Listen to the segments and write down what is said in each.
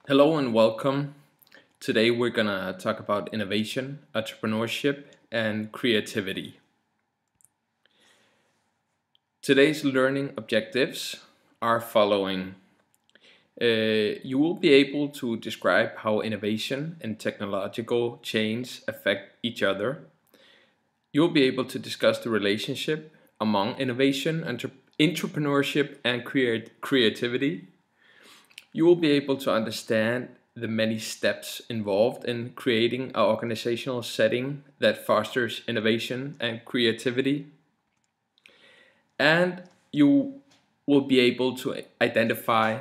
Hello and welcome. Today we're gonna talk about innovation, entrepreneurship, and creativity. Today's learning objectives are following. You will be able to describe how innovation and technological change affect each other. You'll be able to discuss the relationship among innovation, entrepreneurship, and creativity. You will be able to understand the many steps involved in creating an organizational setting that fosters innovation and creativity. And you will be able to identify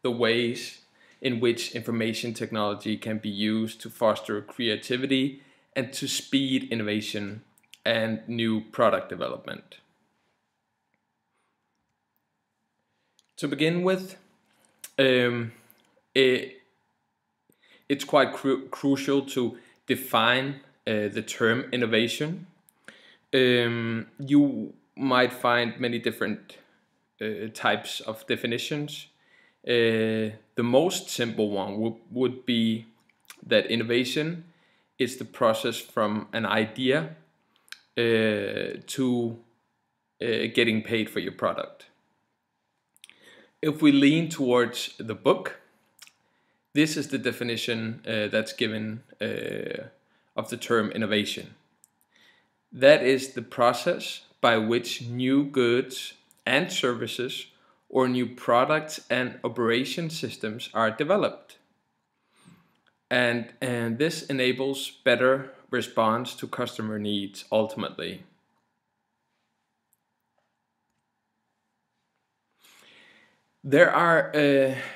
the ways in which information technology can be used to foster creativity and to speed innovation and new product development. To begin with, um, it, it's quite crucial to define the term innovation. You might find many different types of definitions. The most simple one would be that innovation is the process from an idea to getting paid for your product. If we lean towards the book, this is the definition that's given of the term innovation. That is the process by which new goods and services or new products and operation systems are developed. And this enables better response to customer needs ultimately. There are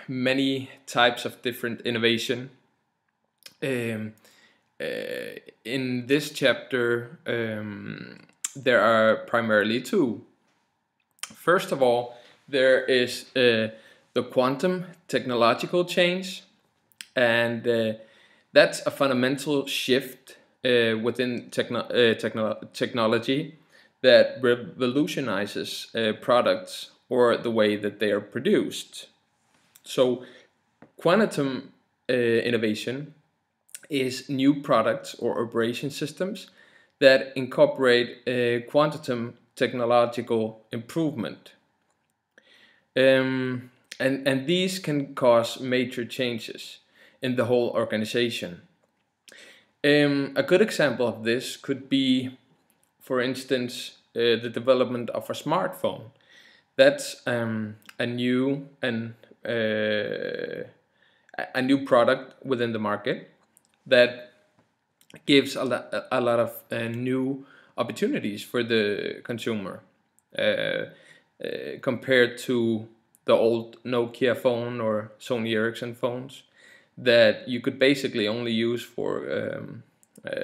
many types of different innovation. Um, in this chapter, there are primarily two. First of all, there is the quantum technological change, and that's a fundamental shift within technology that revolutionizes products or the way that they are produced. So, quantum innovation is new products or operation systems that incorporate quantum technological improvement. And these can cause major changes in the whole organization. A good example of this could be, for instance, the development of a smartphone. That's a new and a new product within the market that gives a lot of new opportunities for the consumer compared to the old Nokia phone or Sony Ericsson phones that you could basically only use for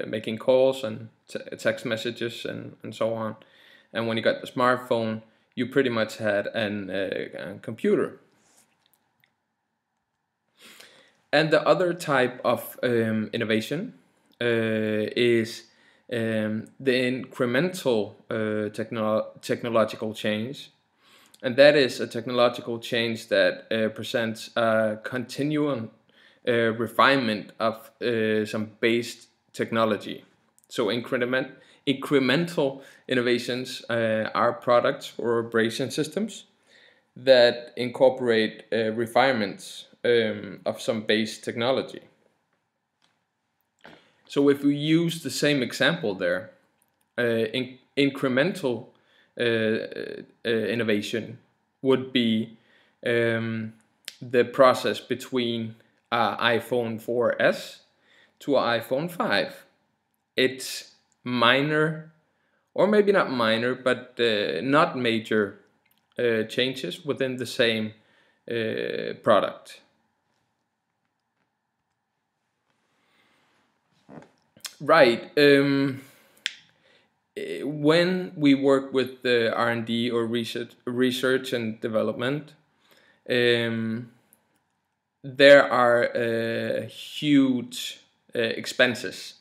making calls and text messages and so on. And when you got the smartphone, you pretty much had a computer. And the other type of innovation is the incremental technological change. And that is a technological change that presents a continuum refinement of some base technology. So incremental innovations are products or operation systems that incorporate refinements of some base technology. So if we use the same example there, incremental innovation would be the process between iPhone 4S to iPhone 5. It's minor, or maybe not minor, but not major changes within the same product. Right. When we work with the R&D or research and development, um, there are huge expenses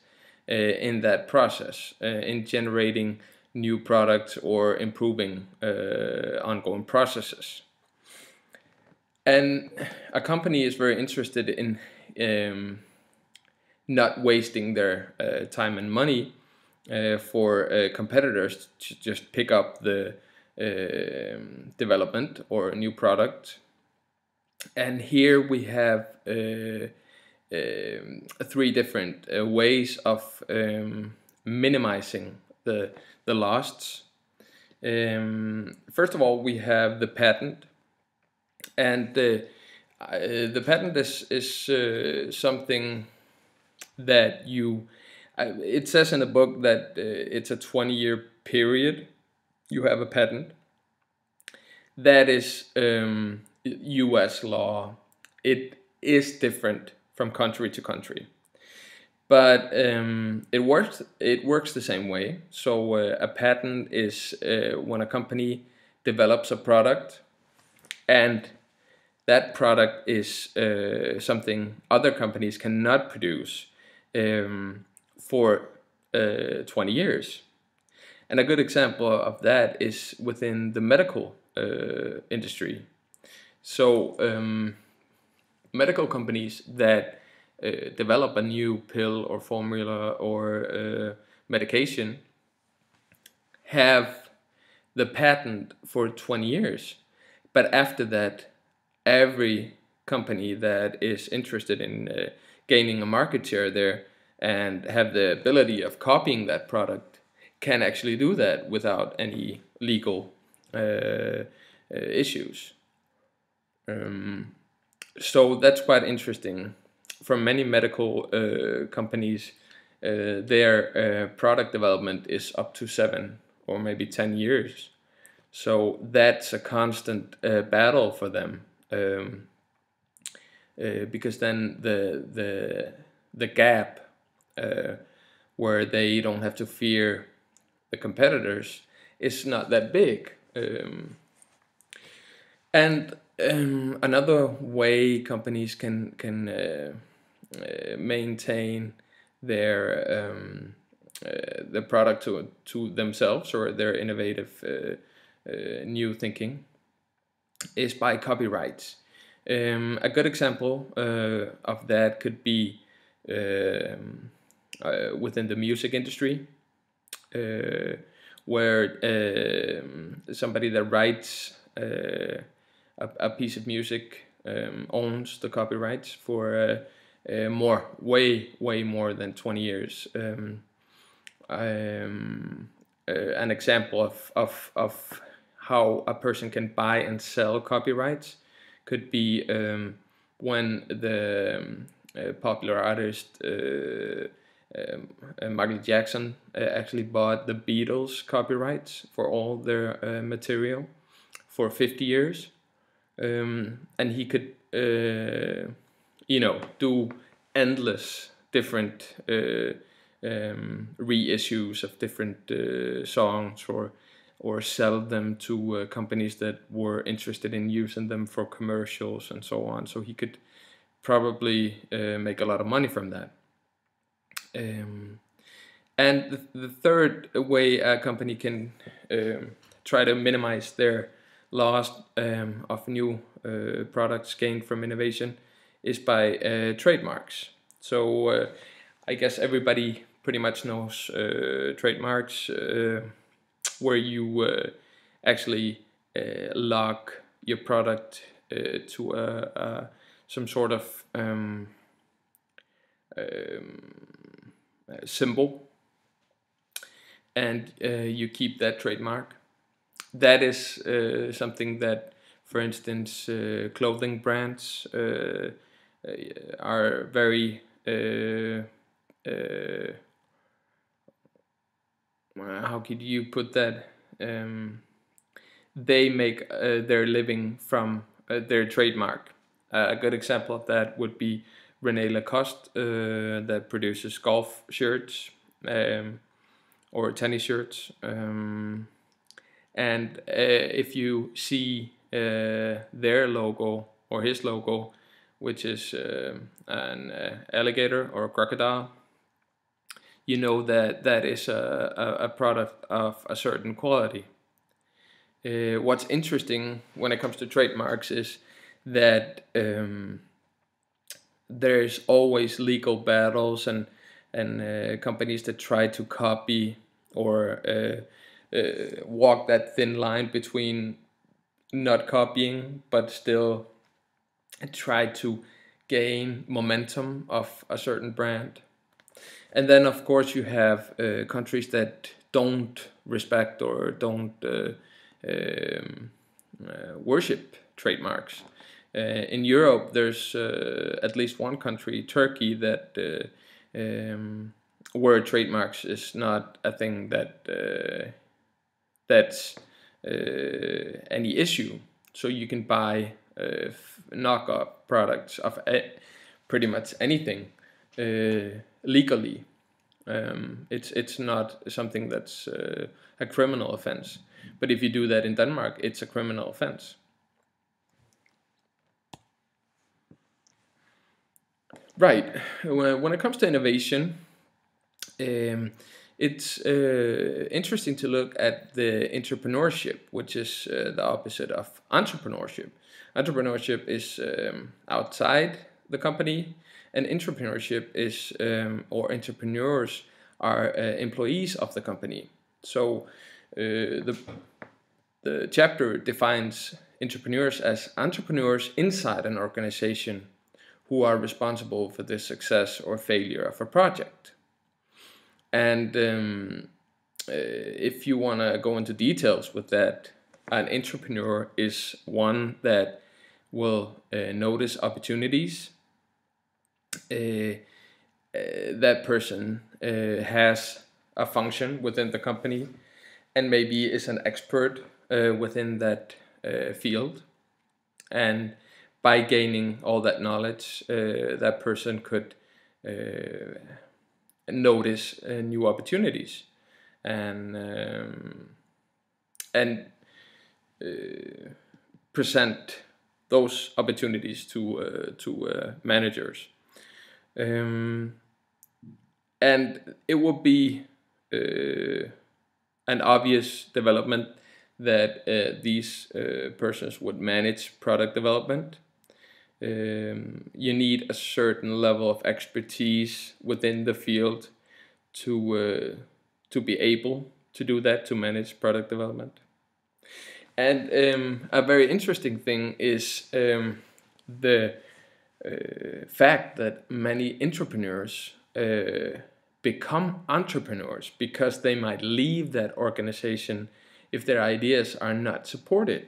in that process in generating new products or improving ongoing processes. And a company is very interested in um, not wasting their time and money for competitors to just pick up the development or a new product. And here we have three different ways of minimizing the loss. First of all, we have the patent, and the patent is something that you. It says in the book that it's a 20-year period. You have a patent. That is U.S. law. It is different from country to country, but it works the same way. So a patent is when a company develops a product, and that product is something other companies cannot produce for 20 years. And a good example of that is within the medical industry. So medical companies that develop a new pill or formula or medication have the patent for 20 years. But after that, every company that is interested in gaining a market share there and have the ability of copying that product can actually do that without any legal issues. So that's quite interesting. For many medical companies, their product development is up to 7 or maybe 10 years. So that's a constant battle for them, because then the gap where they don't have to fear the competitors is not that big. And another way companies can maintain their the product to themselves, or their innovative new thinking, is by copyrights. A good example of that could be within the music industry, where somebody that writes a piece of music owns the copyrights for way more than 20 years. An example of how a person can buy and sell copyrights could be when the popular artist Michael Jackson actually bought the Beatles copyrights for all their material for 50 years. And he could, do endless different reissues of different songs, or sell them to companies that were interested in using them for commercials and so on. So he could probably make a lot of money from that. And the third way a company can try to minimize their loss of new products gained from innovation is by trademarks. So I guess everybody pretty much knows trademarks, where you actually lock your product to some sort of symbol, and you keep that trademark. That is something that, for instance, clothing brands are very how could you put that? They make their living from their trademark. A good example of that would be René Lacoste, that produces golf shirts or tennis shirts. And if you see their logo or his logo, which is an alligator or a crocodile, you know that that is a product of a certain quality. What's interesting when it comes to trademarks is that there's always legal battles and companies that try to copy or walk that thin line between not copying but still try to gain momentum of a certain brand. And then, of course, you have countries that don't respect or don't um, worship trademarks. In Europe, there's at least one country, Turkey, that where trademarks is not a thing that's any issue. So you can buy knockoff products of pretty much anything legally. It's not something that's a criminal offense. But if you do that in Denmark, it's a criminal offense. Right. When it comes to innovation, it's interesting to look at the entrepreneurship, which is the opposite of entrepreneurship. Entrepreneurship is outside the company, and entrepreneurship is, or entrepreneurs are employees of the company. So the chapter defines entrepreneurs as entrepreneurs inside an organization who are responsible for the success or failure of a project. And if you want to go into details with that, an entrepreneur is one that will notice opportunities. That person has a function within the company and maybe is an expert within that field. And by gaining all that knowledge, that person could notice new opportunities and present those opportunities to managers. And it would be an obvious development that these persons would manage product development. You need a certain level of expertise within the field to be able to do that, to manage product development. And a very interesting thing is the fact that many entrepreneurs become entrepreneurs because they might leave that organization if their ideas are not supported.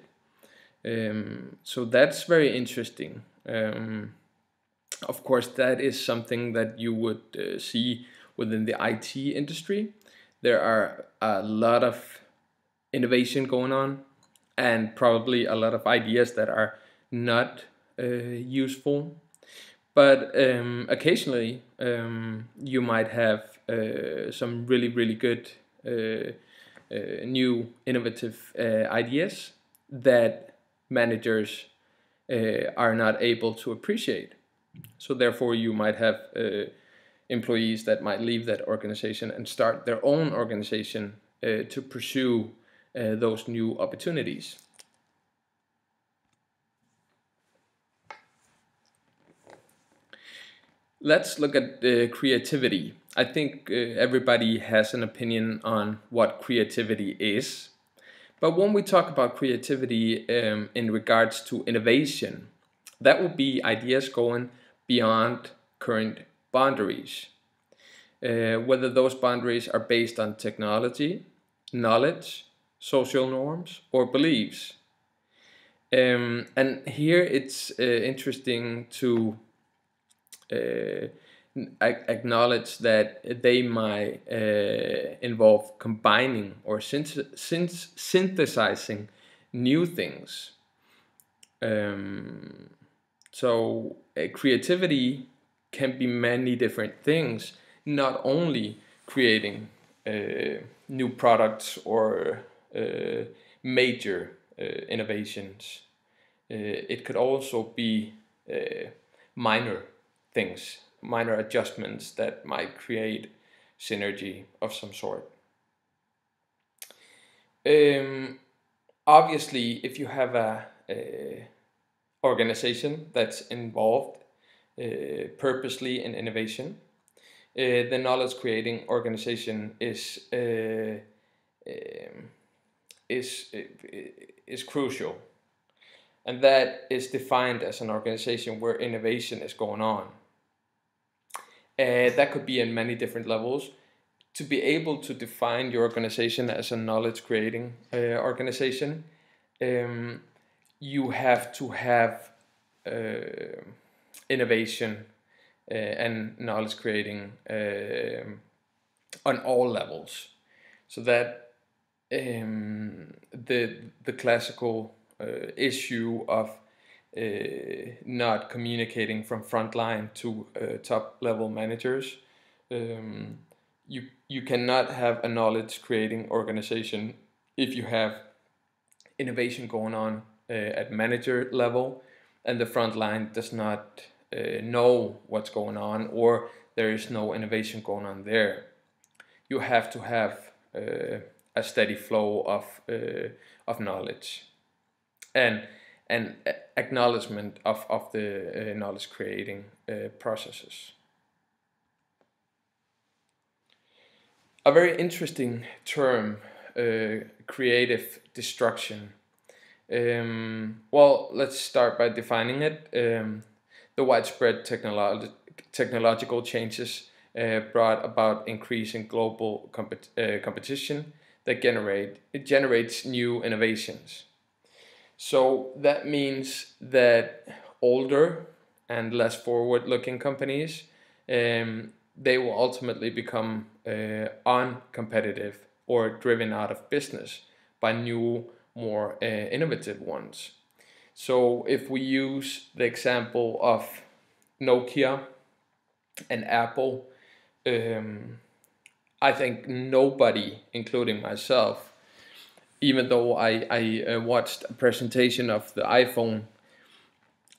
So that's very interesting. Of course, that is something that you would see within the IT industry. There are a lot of innovation going on and probably a lot of ideas that are not useful. But occasionally you might have some really, really good new innovative ideas that managers are not able to appreciate. So therefore you might have employees that might leave that organization and start their own organization to pursue those new opportunities. Let's look at creativity. I think everybody has an opinion on what creativity is. But when we talk about creativity in regards to innovation, that would be ideas going beyond current boundaries. Whether those boundaries are based on technology, knowledge, social norms, or beliefs. And here it's interesting to acknowledge that they might involve combining or synthesizing new things. So creativity can be many different things, not only creating new products or major innovations. It could also be minor things, minor adjustments that might create synergy of some sort. Obviously, if you have organization that's involved purposely in innovation. The knowledge creating organization um, is is crucial, and that is defined as an organization where innovation is going on. That could be in many different levels. To be able to define your organization as a knowledge creating organization, um, you have to have innovation and knowledge creating on all levels. So that the classical issue of not communicating from frontline to top level managers. You cannot have a knowledge creating organization if you have innovation going on at manager level and the front line does not know what's going on, or there is no innovation going on there. You have to have a steady flow of knowledge and acknowledgement of the knowledge creating processes. A very interesting term, creative destruction. Well, let's start by defining it. The widespread technological changes brought about increasing global competition that generates new innovations. So that means that older and less forward-looking companies, they will ultimately become uncompetitive or driven out of business by new, more innovative ones. So if we use the example of Nokia and Apple, I think nobody, including myself, even though I watched a presentation of the iPhone,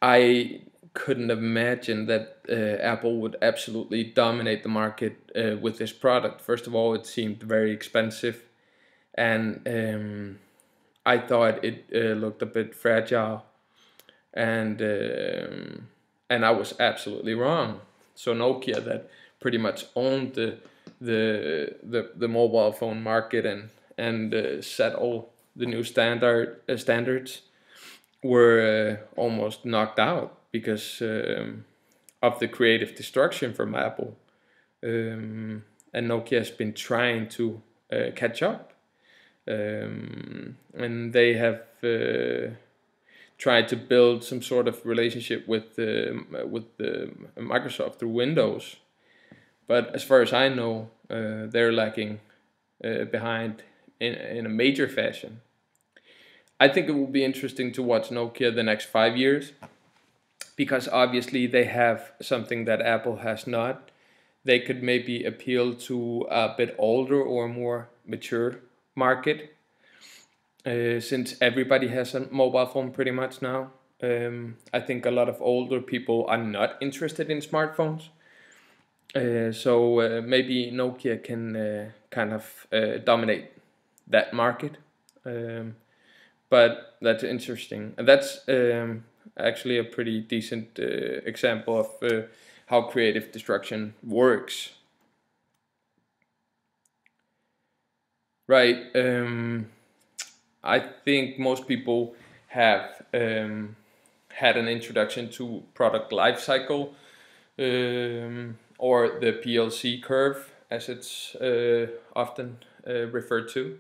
I couldn't imagine that Apple would absolutely dominate the market with this product. First of all, it seemed very expensive, and I thought it looked a bit fragile, and I was absolutely wrong. So Nokia, that pretty much owned the mobile phone market and set all the new standards, were almost knocked out because of the creative destruction from Apple. And Nokia has been trying to catch up, and they have tried to build some sort of relationship with Microsoft through Windows. But as far as I know, they're lacking behind in a major fashion. I think it will be interesting to watch Nokia the next 5 years, because obviously they have something that Apple has not. They could maybe appeal to a bit older or more mature market, since everybody has a mobile phone pretty much now. I think a lot of older people are not interested in smartphones. So maybe Nokia can kind of dominate that market. But that's interesting, and that's actually a pretty decent example of how creative destruction works. Right. I think most people have had an introduction to product lifecycle, or the PLC curve, as it's often referred to.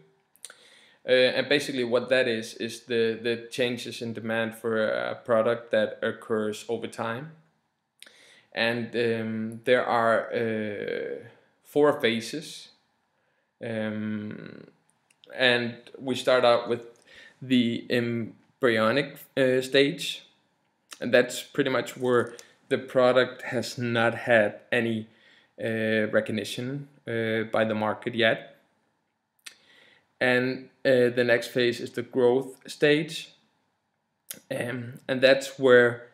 And basically what that is the changes in demand for a product that occurs over time. And there are 4 phases. And we start out with the embryonic stage. And that's pretty much where the product has not had any recognition by the market yet. And the next phase is the growth stage, and that's where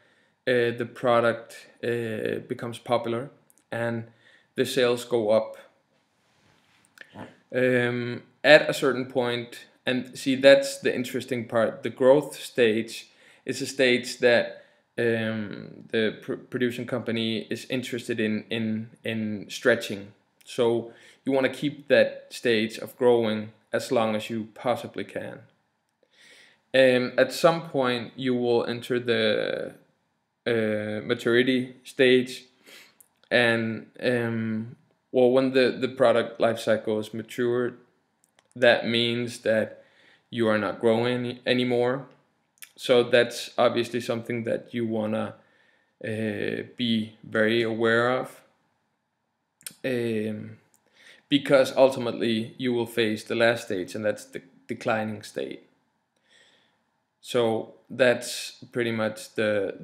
the product becomes popular and the sales go up at a certain point. And see, that's the interesting part. The growth stage It's a stage that the producing company is interested in stretching. So you want to keep that stage of growing as long as you possibly can. At some point, you will enter the maturity stage, and well, when the product life cycle is matured, that means that you are not growing anymore. So that's obviously something that you wanna be very aware of, um, because ultimately you will face the last stage, and that's the declining state. So that's pretty much the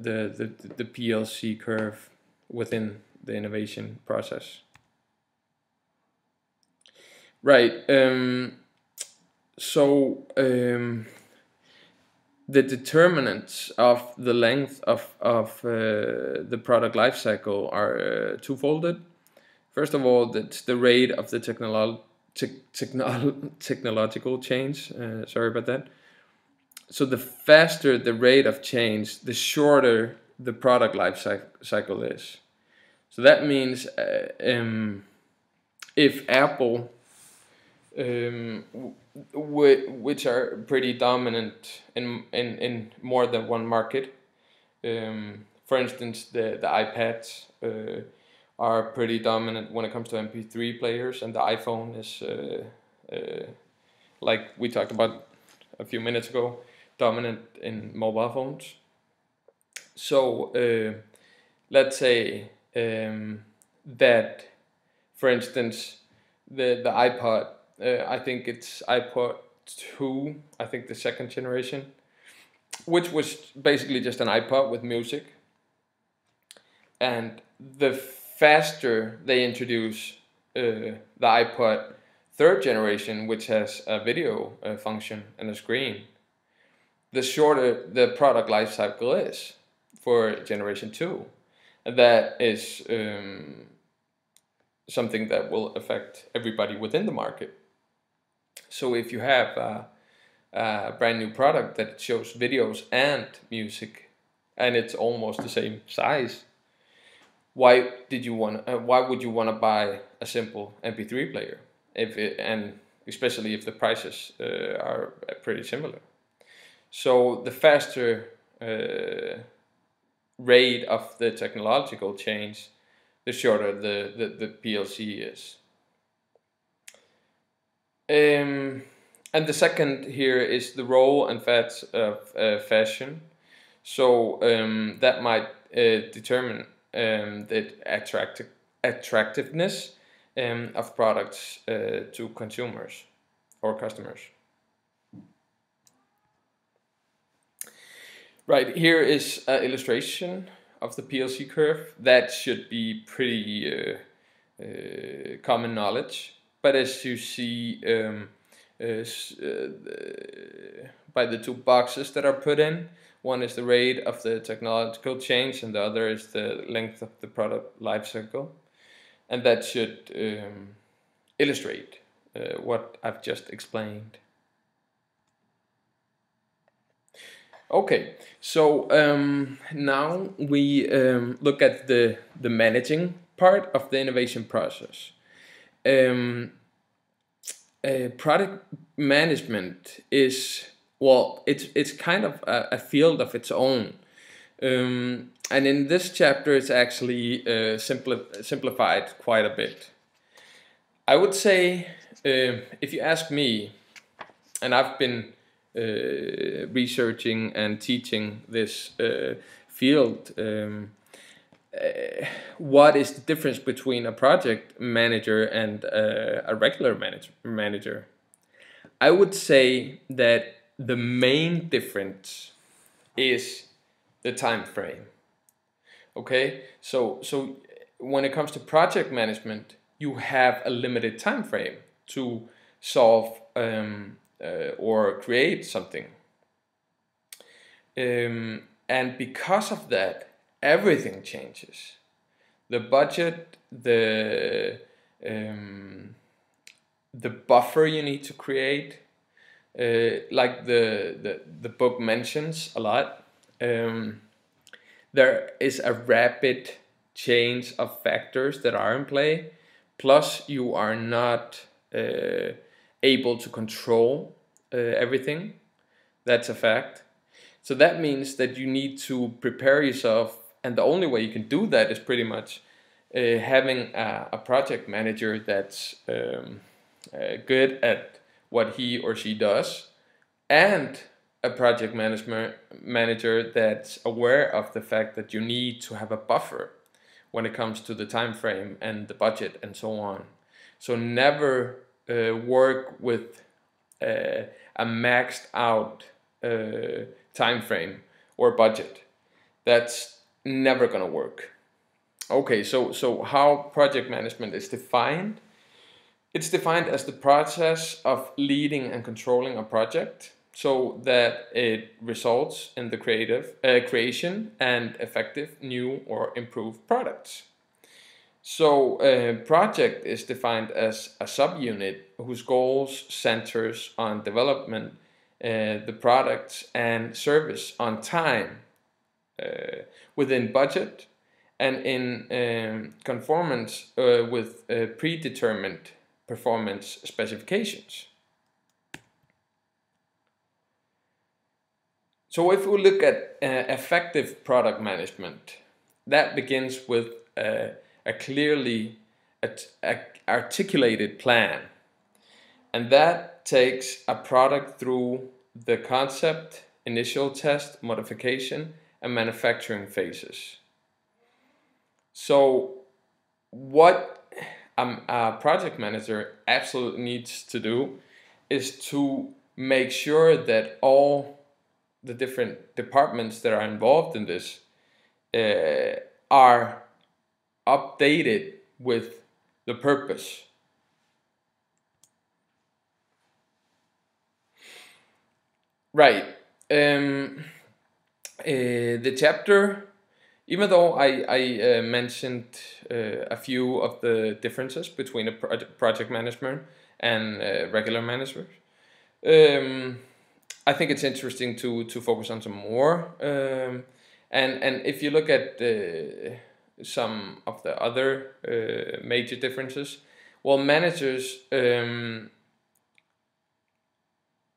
PLC curve within the innovation process. Right. So the determinants of the length of the product lifecycle are twofolded. First of all, that's the rate of the technological change. Sorry about that. So the faster the rate of change, the shorter the product life cycle is. So that means if Apple, which are pretty dominant in more than one market, for instance, the iPads are pretty dominant when it comes to MP3 players, and the iPhone is, like we talked about a few minutes ago, dominant in mobile phones. So let's say that, for instance, the iPod, I think it's iPod 2, I think the second generation, which was basically just an iPod with music. And the faster they introduce the iPod third generation, which has a video function and a screen, the shorter the product life cycle is for generation 2. And that is something that will affect everybody within the market. So if you have a brand new product that shows videos and music, and it's almost the same size, why would you want to buy a simple MP3 player, and especially if the prices are pretty similar? So the faster rate of the technological change, the shorter the PLC is. And the second here is the role and fads of fashion. So that might determine the attractiveness of products to consumers or customers. Right, here is an illustration of the PLC curve. That should be pretty common knowledge. But as you see by the two boxes that are put in, one is the rate of the technological change and the other is the length of the product life cycle. And that should illustrate what I've just explained. Okay, so now we look at the managing part of the innovation process. Product management is, well, it's kind of a field of its own. And in this chapter, it's actually simplified quite a bit. I would say, if you ask me, and I've been researching and teaching this field, what is the difference between a project manager and a regular manager? I would say that the main difference is the time frame. Okay, so when it comes to project management, you have a limited time frame to solve or create something, and because of that, everything changes. The budget, the buffer you need to create, like the book mentions a lot, um, there is a rapid change of factors that are in play, plus you are not able to control everything. That's a fact. So that means that you need to prepare yourself, and the only way you can do that is pretty much having a project manager that's good at what he or she does, and a project manager that's aware of the fact that you need to have a buffer when it comes to the time frame and the budget and so on. So never work with a maxed out time frame or budget. That's never gonna work. Okay, so how project management is defined? It's defined as the process of leading and controlling a project so that it results in the creation and effective new or improved products. So a project is defined as a subunit whose goals centers on development, the products and service on time, within budget, and in conformance with predetermined performance specifications. So if we look at effective product management, that begins with a clearly articulated plan, and that takes a product through the concept, initial test, modification, and manufacturing phases. So what a project manager absolutely needs to do is to make sure that all the different departments that are involved in this are updated with the purpose. Right. The chapter, even though I mentioned a few of the differences between a project management and regular managers, I think it's interesting to focus on some more. And if you look at some of the other major differences, well, managers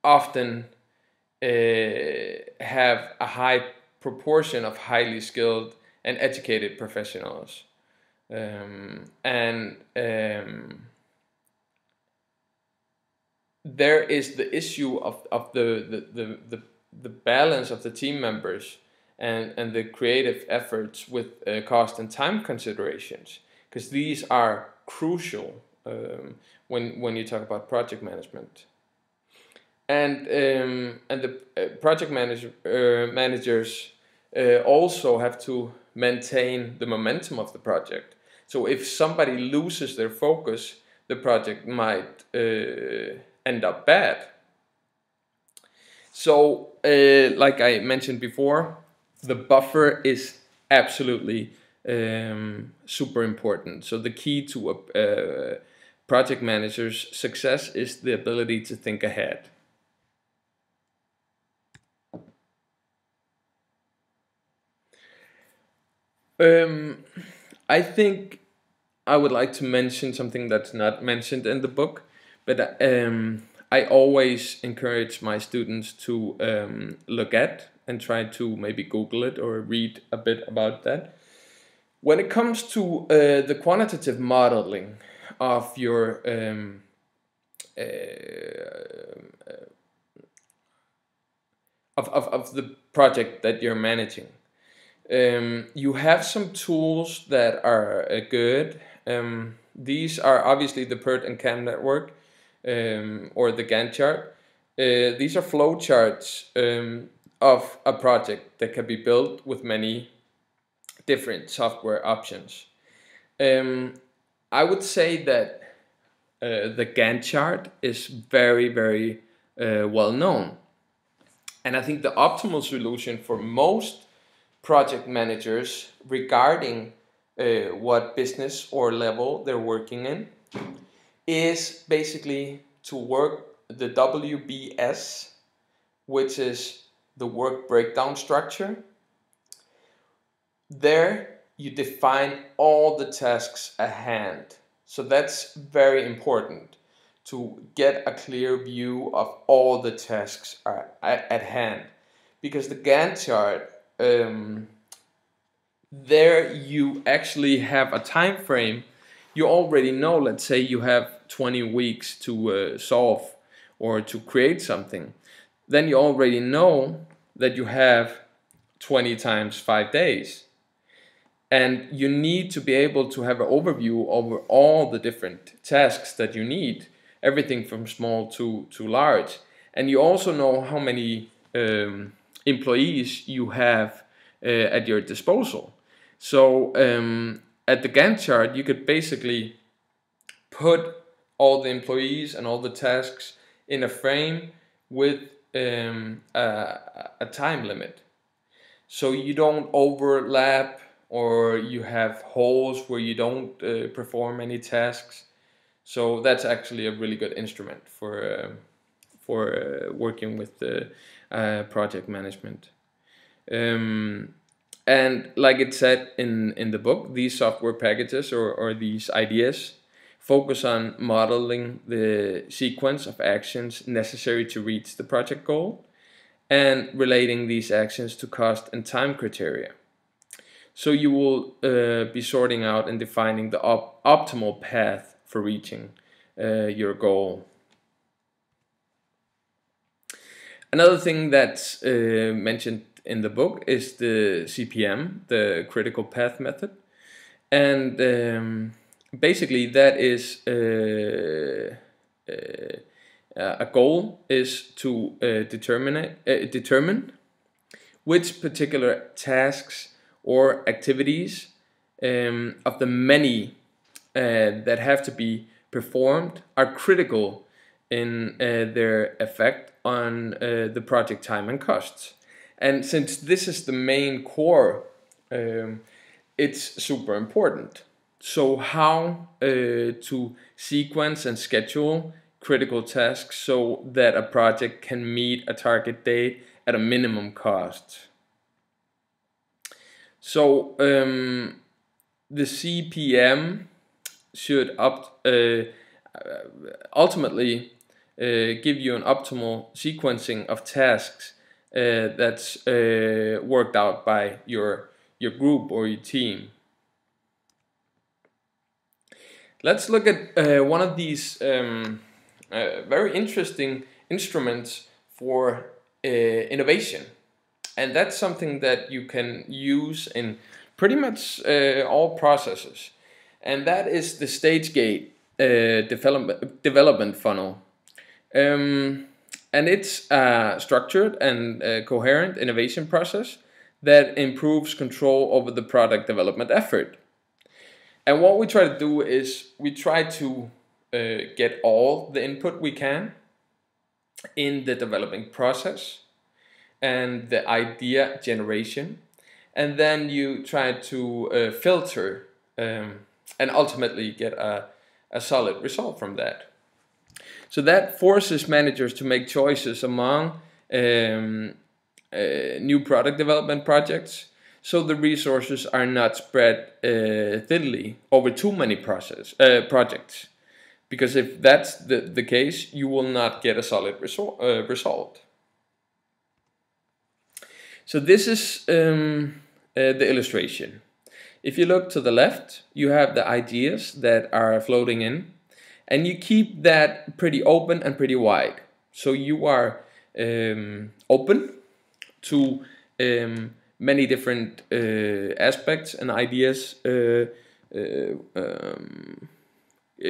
often have a high proportion of highly skilled and educated professionals. And there is the issue of the balance of the team members and the creative efforts with cost and time considerations, because these are crucial when you talk about project management. And the project managers also have to maintain the momentum of the project. So if somebody loses their focus, the project might end up bad. So, like I mentioned before, the buffer is absolutely super important. So the key to a project manager's success is the ability to think ahead. I think I would like to mention something that's not mentioned in the book, but I always encourage my students to look at and try to maybe Google it or read a bit about that. When it comes to the quantitative modeling of your of the project that you're managing, you have some tools that are good. These are obviously the PERT and CAM network, or the Gantt chart. These are flow charts of a project that can be built with many different software options. I would say that the Gantt chart is very, very well known. And I think the optimal solution for most project managers regarding what business or level they're working in is basically to work the WBS, which is the work breakdown structure, There you define all the tasks at hand. So that's very important to get a clear view of all the tasks are at hand. Because the Gantt chart, there you actually have a time frame. You already know, let's say you have 20 weeks to solve or to create something. Then you already know that you have 20 times 5 days. And you need to be able to have an overview over all the different tasks that you need, everything from small to large. And you also know how many employees you have at your disposal. So at the Gantt chart, you could basically put all the employees and all the tasks in a frame with a time limit. So you don't overlap or you have holes where you don't perform any tasks. So that's actually a really good instrument for working with the project management. And like it said in the book, these software packages or these ideas focus on modeling the sequence of actions necessary to reach the project goal and relating these actions to cost and time criteria. So you will be sorting out and defining the optimal path for reaching your goal. Another thing that's mentioned in the book is the CPM, the critical path method. And basically that is a goal is to determine which particular tasks or activities of the many that have to be performed are critical in their effect on the project time and costs. And since this is the main core, it's super important. So how to sequence and schedule critical tasks so that a project can meet a target date at a minimum cost. So the CPM should ultimately give you an optimal sequencing of tasks that's worked out by your group or your team. Let's look at one of these very interesting instruments for innovation. And that's something that you can use in pretty much all processes. And that is the stage gate development funnel. And it's a structured and coherent innovation process that improves control over the product development effort. And what we try to do is we try to get all the input we can in the developing process and the idea generation, and then you try to filter and ultimately get a solid result from that. So that forces managers to make choices among new product development projects, so the resources are not spread thinly over too many projects. Because if that's the case, you will not get a solid result. So this is the illustration. If you look to the left, you have the ideas that are floating in, and you keep that pretty open and pretty wide. So you are open to many different aspects and ideas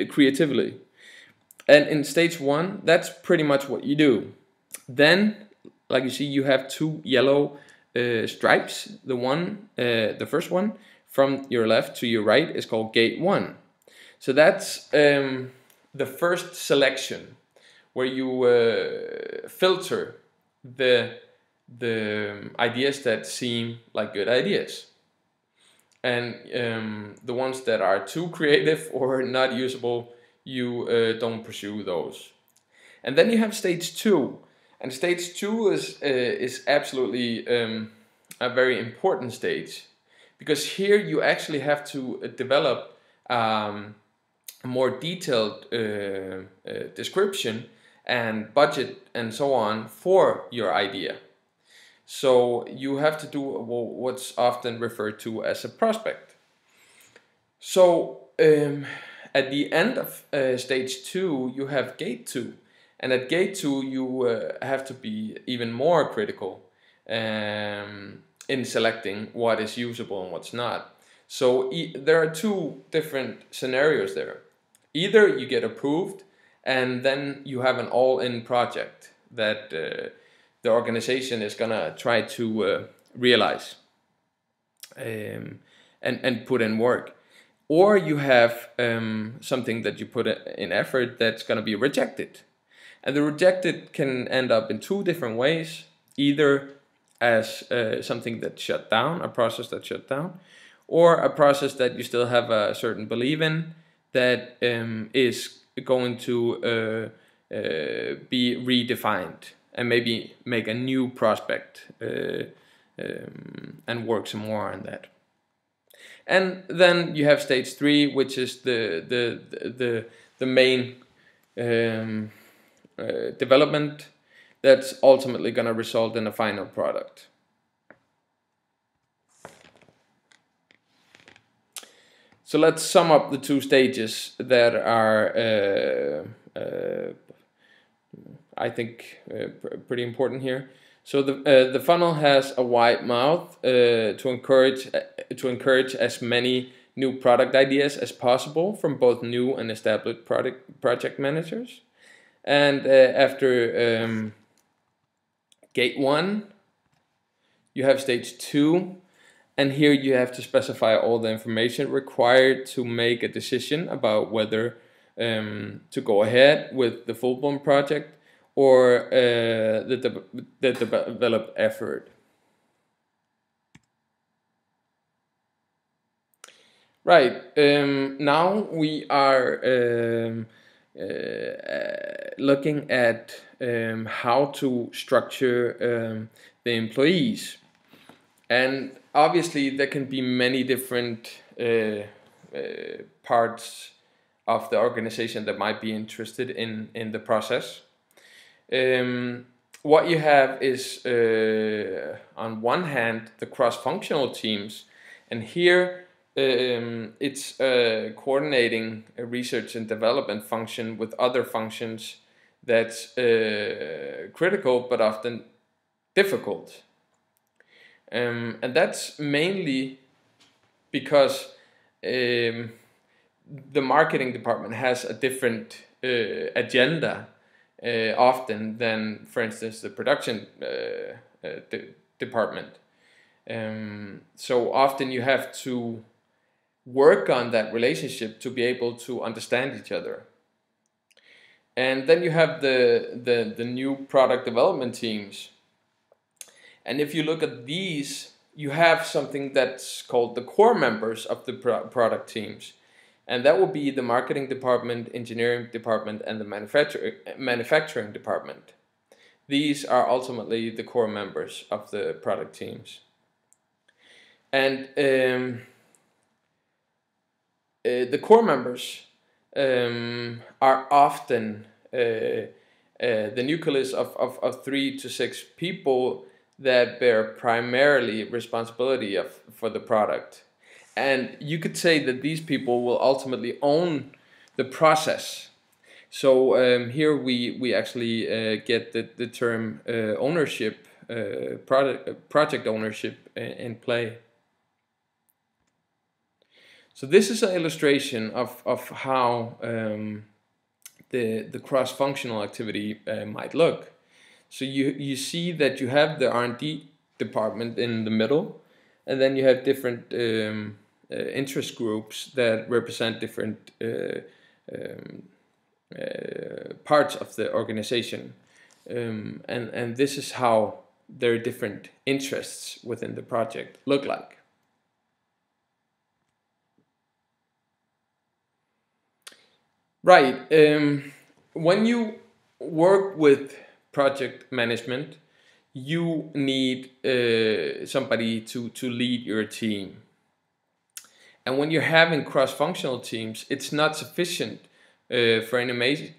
creatively. And in stage one, that's pretty much what you do. Then, like you see, you have two yellow stripes. The first one from your left to your right is called gate 1. So that's the first selection where you filter the ideas that seem like good ideas, and the ones that are too creative or not usable, you don't pursue those. And then you have stage 2, and stage 2 is absolutely a very important stage, because here you actually have to develop a more detailed description and budget and so on for your idea. So you have to do what's often referred to as a prospect. So at the end of stage 2, you have gate 2. And at gate 2, you have to be even more critical in selecting what is usable and what's not. So there are two different scenarios there. Either you get approved and then you have an all-in project that the organization is going to try to realize and put in work. Or you have something that you put in effort that's going to be rejected. And the rejected can end up in two different ways, either as something that's shut down, a process that's shut down, or a process that you still have a certain belief in that is going to be redefined and maybe make a new prospect and work some more on that. And then you have stage 3, which is the main development that's ultimately going to result in a final product. So let's sum up the two stages that are, I think, pretty important here. So the funnel has a wide mouth to encourage as many new product ideas as possible from both new and established project managers. And after gate 1, you have stage 2, and here you have to specify all the information required to make a decision about whether to go ahead with the full-blown project or the developed effort. Right, now we are looking at how to structure the employees. And obviously there can be many different parts of the organization that might be interested in the process. What you have is on one hand the cross-functional teams, and here it's coordinating a research and development function with other functions that's critical but often difficult. And that's mainly because the marketing department has a different agenda often than, for instance, the production department. So often you have to work on that relationship to be able to understand each other. And then you have the new product development teams. And if you look at these, you have something that's called the core members of the product teams. And that will be the marketing department, engineering department, and the manufacturing department. These are ultimately the core members of the product teams. And the core members are often the nucleus of 3 to 6 people that bear primarily responsibility for the product. And you could say that these people will ultimately own the process. So here we actually get the term ownership, project ownership in play. So this is an illustration of how the cross-functional activity might look. So you see that you have the R&D department in the middle, and then you have different interest groups that represent different parts of the organization. And this is how their different interests within the project look like. Right. When you work with project management, you need somebody to lead your team. And when you're having cross-functional teams, it's not sufficient for innovation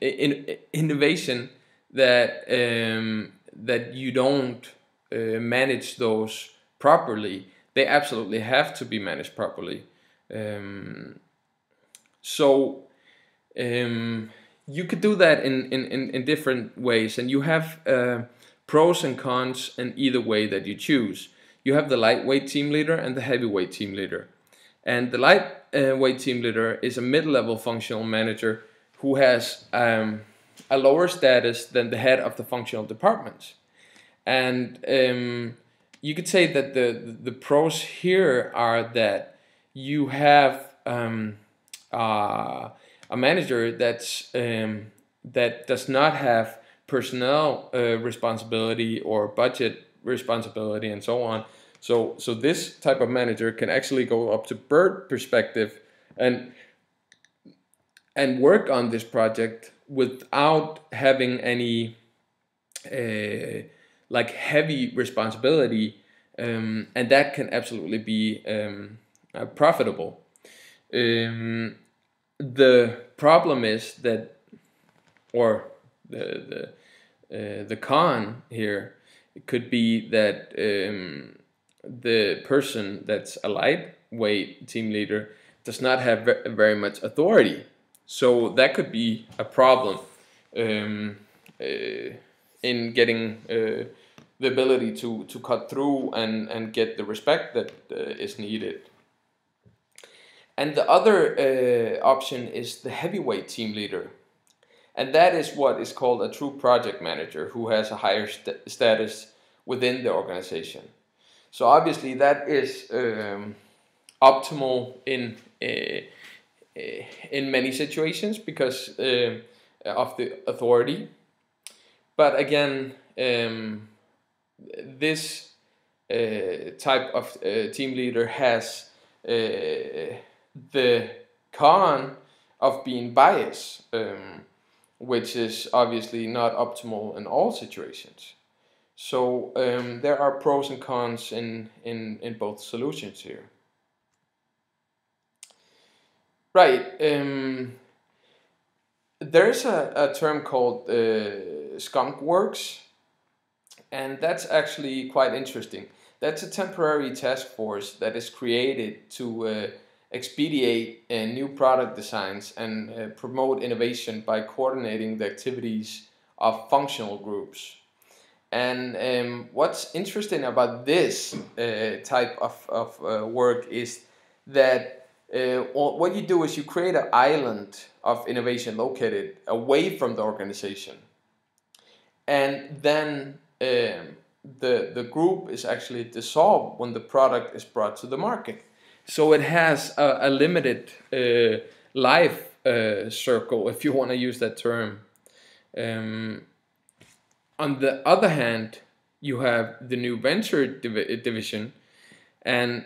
that you don't manage those properly. They absolutely have to be managed properly. So you could do that in different ways, and you have pros and cons in either way that you choose. You have the lightweight team leader and the heavyweight team leader. And the lightweight team leader is a mid-level functional manager who has a lower status than the head of the functional departments. And you could say that the pros here are that you have a manager that does not have personnel responsibility or budget responsibility and so on. So this type of manager can actually go up to bird perspective and work on this project without having any like heavy responsibility, and that can absolutely be profitable. The problem is that, or the con here could be that the person that's a lightweight team leader does not have very much authority. So that could be a problem in getting the ability to cut through and get the respect that is needed. And the other option is the heavyweight team leader. And that is what is called a true project manager, who has a higher status within the organization. So obviously that is optimal in many situations because of the authority. But again, this type of team leader has the con of being biased, which is obviously not optimal in all situations. So there are pros and cons in both solutions here. Right. There's a term called skunk works, and that's actually quite interesting. That's a temporary task force that is created to expedite new product designs and promote innovation by coordinating the activities of functional groups. And what's interesting about this type of work is that what you do is you create an island of innovation located away from the organization. And then the group is actually dissolved when the product is brought to the market. So it has a limited life circle, if you want to use that term. On the other hand, you have the new venture division, and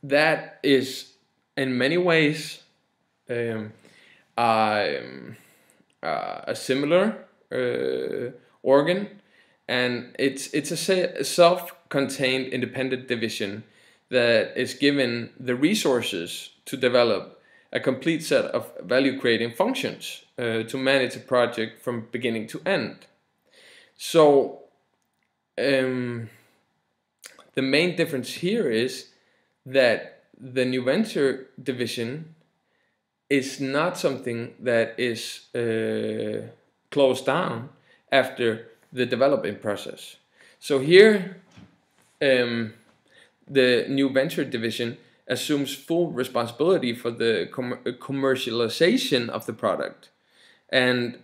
that is in many ways a similar organ, and it's a self-contained independent division that is given the resources to develop a complete set of value-creating functions to manage a project from beginning to end. So the main difference here is that the new venture division is not something that is closed down after the development process. So here the new venture division assumes full responsibility for the commercialization of the product. And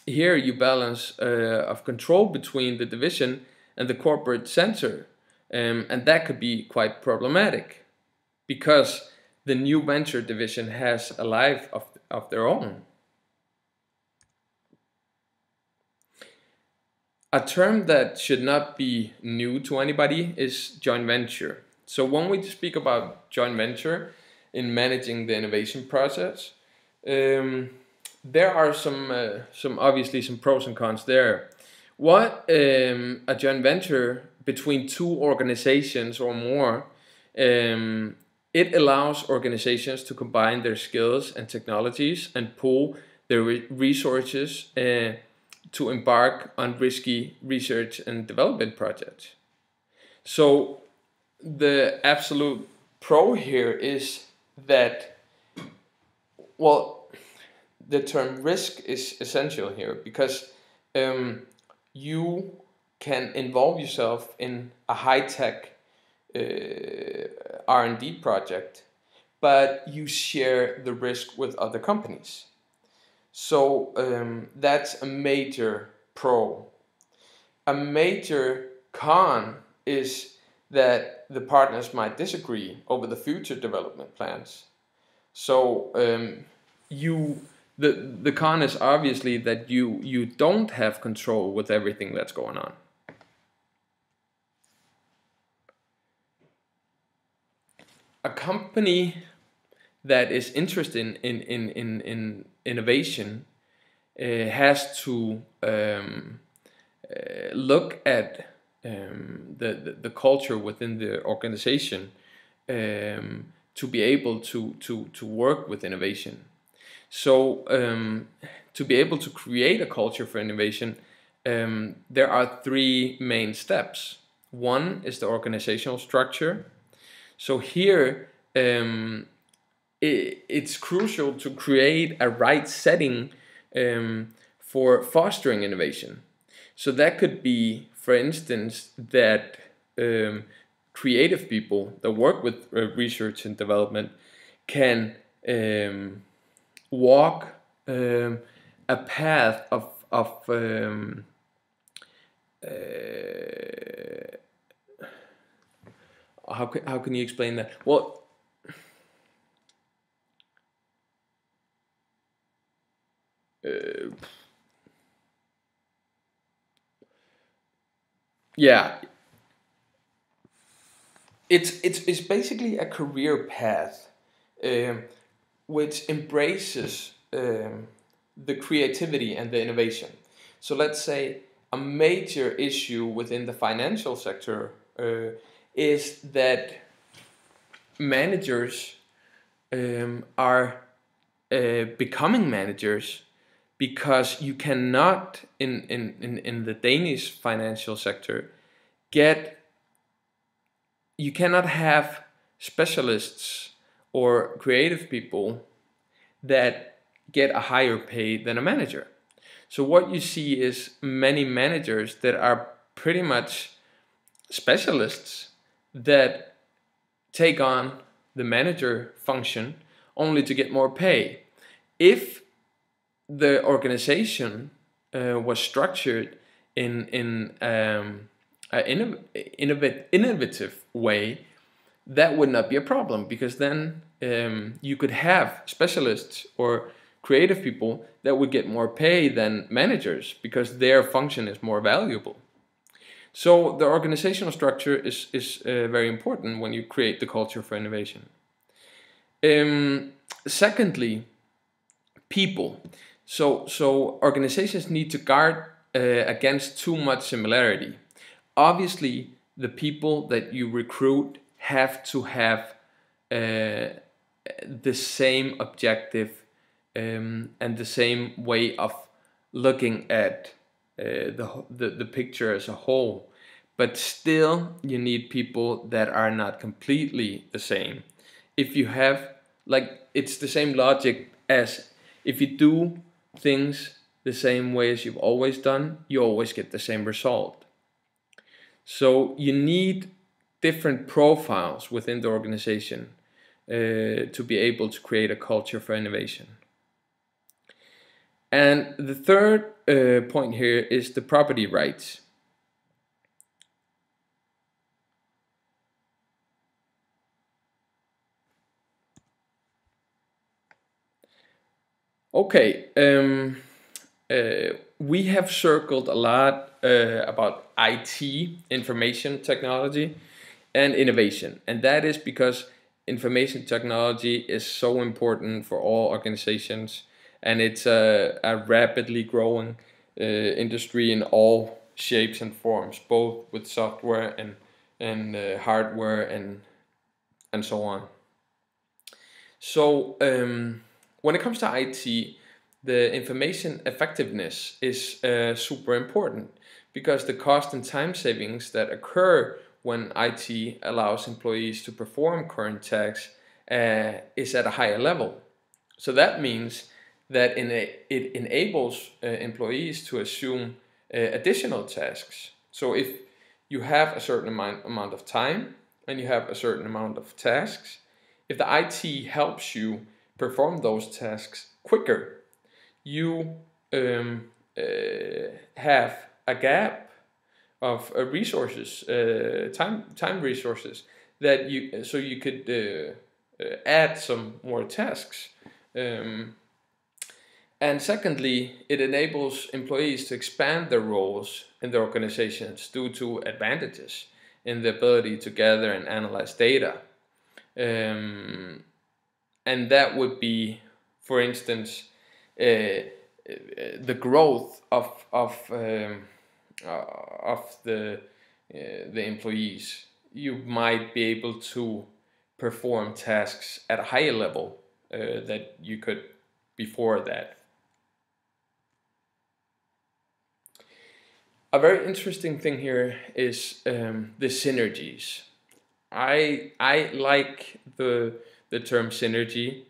here you balance of control between the division and the corporate center. And that could be quite problematic because the new venture division has a life of their own. A term that should not be new to anybody is joint venture. So when we speak about joint venture in managing the innovation process, there are some obviously some pros and cons there. What a joint venture between two organizations or more It allows organizations to combine their skills and technologies and pool their resources to embark on risky research and development projects. So the absolute pro here is that, well, the term risk is essential here because you can involve yourself in a high-tech R&D project, but you share the risk with other companies. So that's a major pro. A major con is that the partners might disagree over the future development plans. So the con is obviously that you don't have control with everything that's going on. A company that is interested in innovation has to look at the culture within the organization to be able to work with innovation. So to be able to create a culture for innovation, there are three main steps. One is the organizational structure. So here it's crucial to create a right setting for fostering innovation. So that could be, for instance, that creative people that work with research and development can walk a path of how can you explain that? Well, yeah, it's basically a career path which embraces the creativity and the innovation. So let's say a major issue within the financial sector is that managers are becoming managers because you cannot in the Danish financial sector you cannot have specialists or creative people that get a higher pay than a manager. So what you see is many managers that are pretty much specialists that take on the manager function only to get more pay. If the organization was structured in an innovative way, that would not be a problem, because then you could have specialists or creative people that would get more pay than managers because their function is more valuable. So the organizational structure is very important when you create the culture for innovation. Secondly, people. So organizations need to guard against too much similarity. Obviously, the people that you recruit have to have the same objective and the same way of looking at the picture as a whole. But still, you need people that are not completely the same. If you have, like, it's the same logic as if you do things the same way as you've always done, you always get the same result. So you need different profiles within the organization to be able to create a culture for innovation. And the third point here is the property rights. Okay, we have circled a lot about IT, information technology, and innovation. And that is because information technology is so important for all organizations, and it's a rapidly growing industry in all shapes and forms, both with software and hardware and so on. So when it comes to IT, the information effectiveness is super important because the cost and time savings that occur when IT allows employees to perform current tasks is at a higher level. So that means that it enables employees to assume additional tasks. So if you have a certain amount of time and you have a certain amount of tasks, if the IT helps you perform those tasks quicker, you have a gap of resources, time resources that you could add some more tasks. Um, and secondly, it enables employees to expand their roles in their organizations due to advantages in the ability to gather and analyze data. Um, and that would be, for instance, the growth of the employees. You might be able to perform tasks at a higher level that you could before that. A very interesting thing here is the synergies. I like the term synergy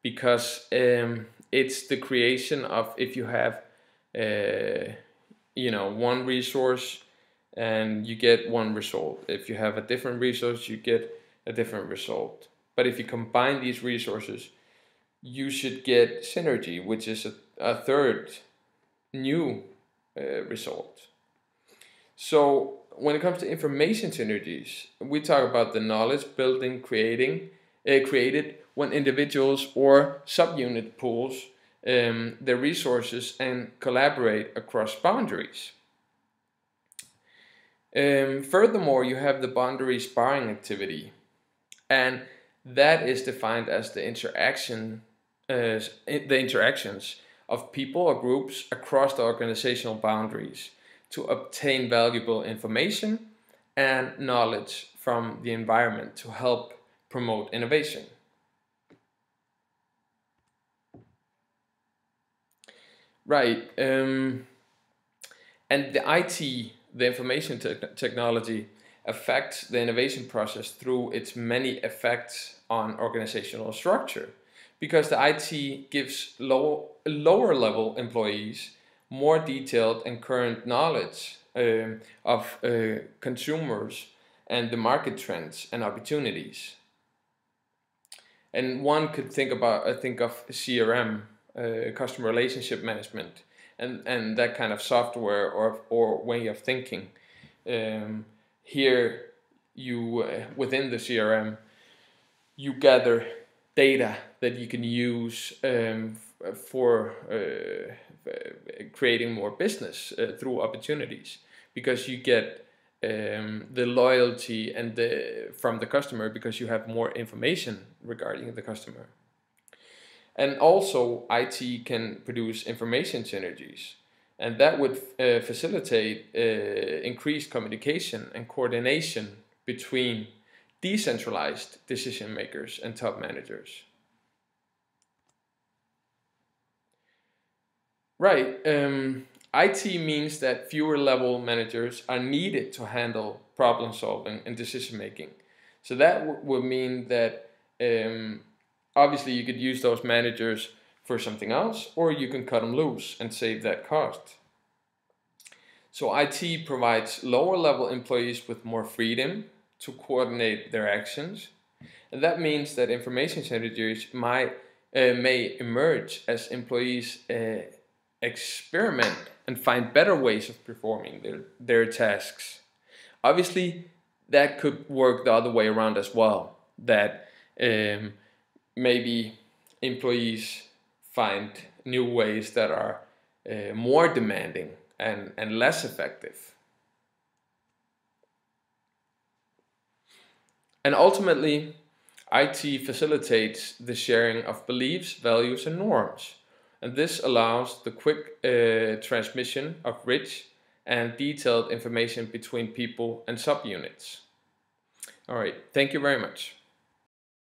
because it's the creation of, if you have one resource and you get one result. If you have a different resource, you get a different result. But if you combine these resources, you should get synergy, which is a third new result. So when it comes to information synergies, we talk about the knowledge building created when individuals or subunit pools their resources and collaborate across boundaries. Furthermore, you have the boundary sparring activity, and that is defined as the interactions of people or groups across the organizational boundaries to obtain valuable information and knowledge from the environment to help promote innovation. Right. And the IT, the information technology, affects the innovation process through its many effects on organizational structure. Because the IT gives lower level employees more detailed and current knowledge of consumers and the market trends and opportunities. And one could think of CRM, customer relationship management, and that kind of software or way of thinking. Here, you within the CRM, you gather data that you can use for creating more business through opportunities, because you get the loyalty and from the customer, because you have more information regarding the customer. And also, IT can produce information synergies, and that would facilitate increased communication and coordination between decentralized decision makers and top managers. Right. IT means that fewer level managers are needed to handle problem solving and decision making. So that would mean that obviously you could use those managers for something else, or you can cut them loose and save that cost. So IT provides lower level employees with more freedom to coordinate their actions. And that means that information synergies may emerge as employees experiment and find better ways of performing their tasks. Obviously, that could work the other way around as well, that maybe employees find new ways that are more demanding and less effective. And ultimately, IT facilitates the sharing of beliefs, values, and norms. And this allows the quick transmission of rich and detailed information between people and subunits. All right, thank you very much.